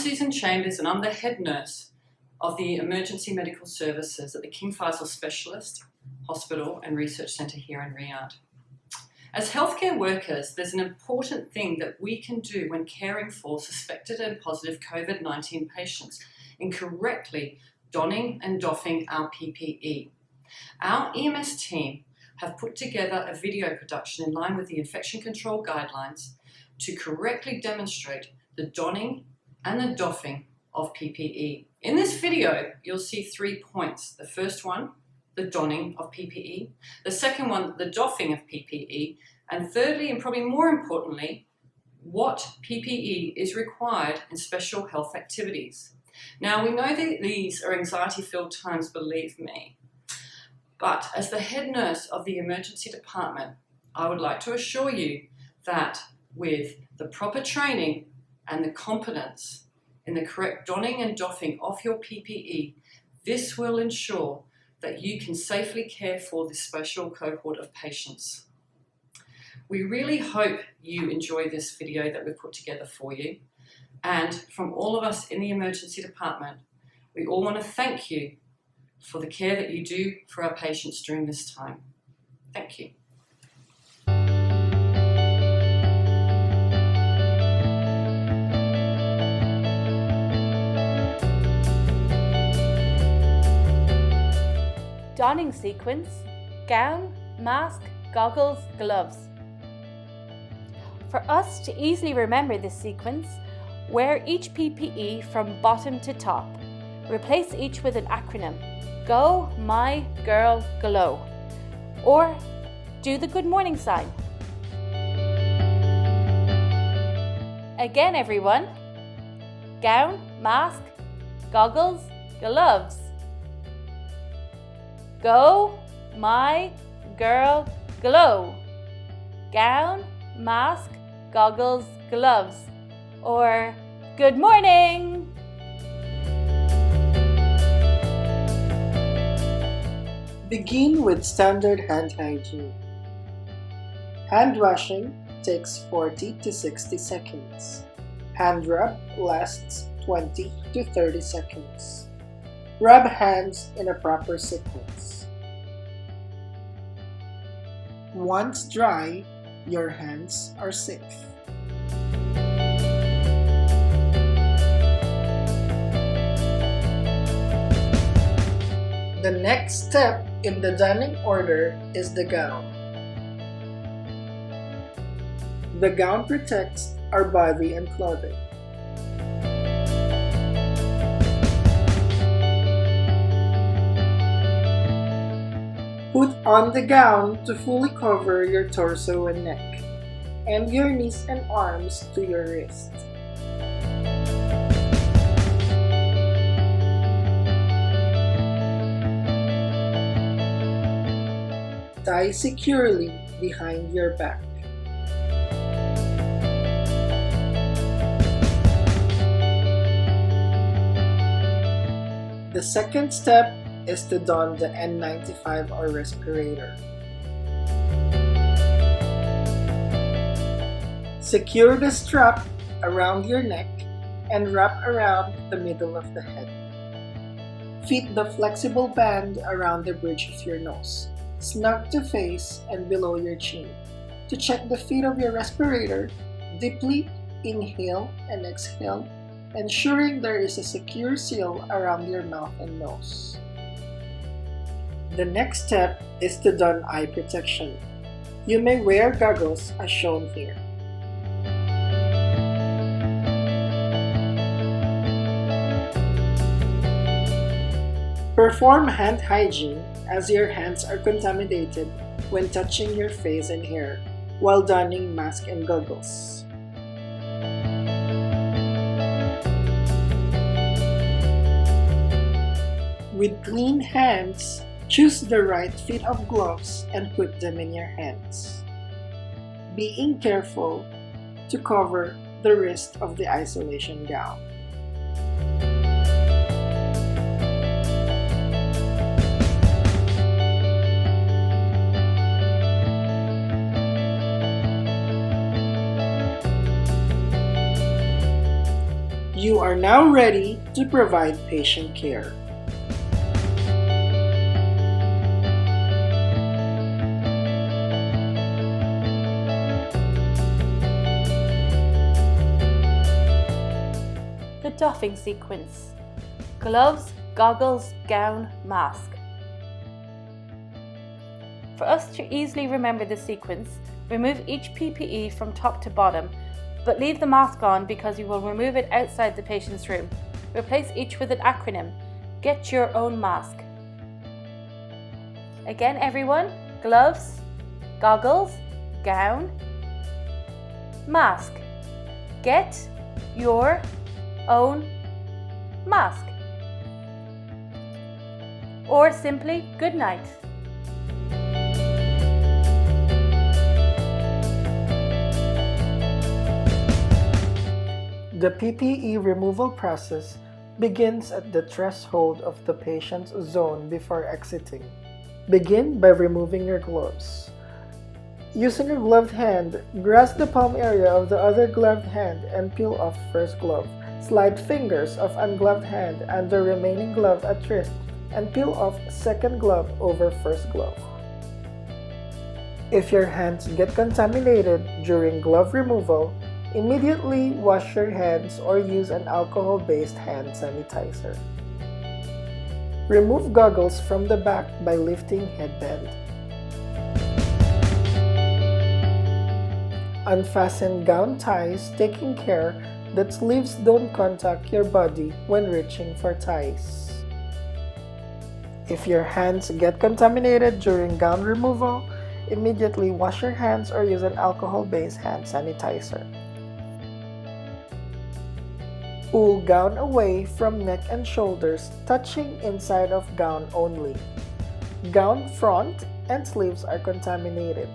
Susan Chambers and I'm the head nurse of the Emergency Medical Services at the King Faisal Specialist Hospital and Research Centre here in Riyadh. As healthcare workers, there's an important thing that we can do when caring for suspected and positive COVID-19 patients in correctly donning and doffing our PPE. Our EMS team have put together a video production in line with the infection control guidelines to correctly demonstrate the donning and the doffing of PPE. In this video, you'll see 3 points. The first one, the donning of PPE. The second one, the doffing of PPE. And thirdly, and probably more importantly, what PPE is required in special health activities. Now, we know that these are anxiety-filled times, believe me. But as the head nurse of the emergency department, I would like to assure you that with the proper training and the competence in the correct donning and doffing of your PPE, this will ensure that you can safely care for this special cohort of patients. We really hope you enjoy this video that we've put together for you. And from all of us in the emergency department, we all want to thank you for the care that you do for our patients during this time. Thank you. Donning sequence: gown, mask, goggles, gloves. For us to easily remember this sequence, wear each PPE from bottom to top. Replace each with an acronym: Go, My, Girl, Glow. Or do the good morning sign. Again, everyone. Gown, mask, goggles, gloves. Go, My, Girl, Glow. Gown, mask, goggles, gloves. Or good morning. Begin with standard hand hygiene. Hand washing takes 40 to 60 seconds. Hand rub lasts 20 to 30 seconds. Rub hands in a proper sequence. Once dry, your hands are safe. The next step in the donning order is the gown. The gown protects our body and clothing. Put on the gown to fully cover your torso and neck, and your knees and arms to your wrist. Tie securely behind your back. The second step is to don the N95 or respirator. Secure the strap around your neck and wrap around the middle of the head. Fit the flexible band around the bridge of your nose, snug to face and below your chin. To check the fit of your respirator, deeply inhale and exhale, ensuring there is a secure seal around your mouth and nose. The next step is to don eye protection. You may wear goggles as shown here. Perform hand hygiene as your hands are contaminated when touching your face and hair while donning mask and goggles. With clean hands, choose the right fit of gloves and put them in your hands, being careful to cover the wrist of the isolation gown. You are now ready to provide patient care. The doffing sequence: gloves, goggles, gown, mask. For us to easily remember the sequence, remove each PPE from top to bottom, but leave the mask on because you will remove it outside the patient's room. Replace each with an acronym. Get your own mask. Again, everyone: gloves, goggles, gown, mask. Get your own mask. Or simply, good night. The PPE removal process begins at the threshold of the patient's zone before exiting. Begin by removing your gloves. Using your gloved hand, grasp the palm area of the other gloved hand and peel off first glove. Slide fingers of ungloved hand and the remaining glove at wrist and peel off second glove over first glove. If your hands get contaminated during glove removal, immediately wash your hands or use an alcohol-based hand sanitizer. Remove goggles from the back by lifting headband. Unfasten gown ties, taking care that sleeves don't contact your body when reaching for ties. If your hands get contaminated during gown removal, immediately wash your hands or use an alcohol-based hand sanitizer. Pull gown away from neck and shoulders, touching inside of gown only. Gown front and sleeves are contaminated.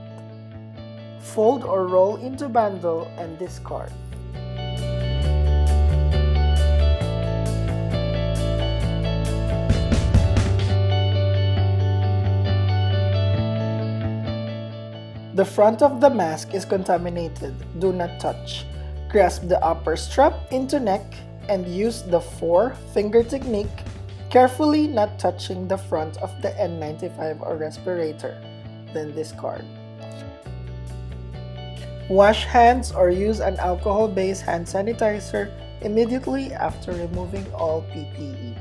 Fold or roll into bundle and discard. The front of the mask is contaminated. Do not touch. Grasp the upper strap into neck and use the 4-finger technique, carefully not touching the front of the N95 or respirator, then discard. Wash hands or use an alcohol-based hand sanitizer immediately after removing all PPE.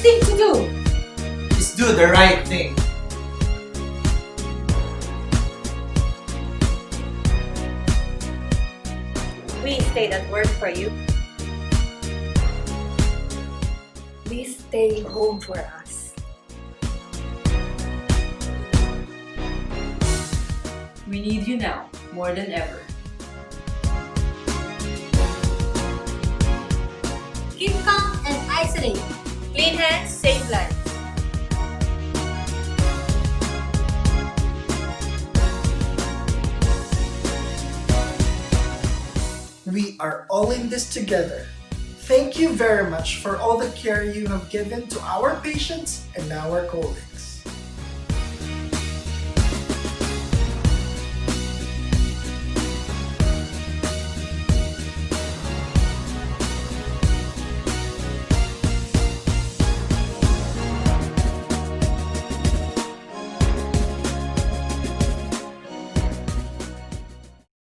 thing to do is do the right thing. We stayed at work for you. We stay home for us. We need you now, more than ever. Keep calm and isolate. Clean hands, save lives. We are all in this together. Thank you very much for all the care you have given to our patients and our colleagues.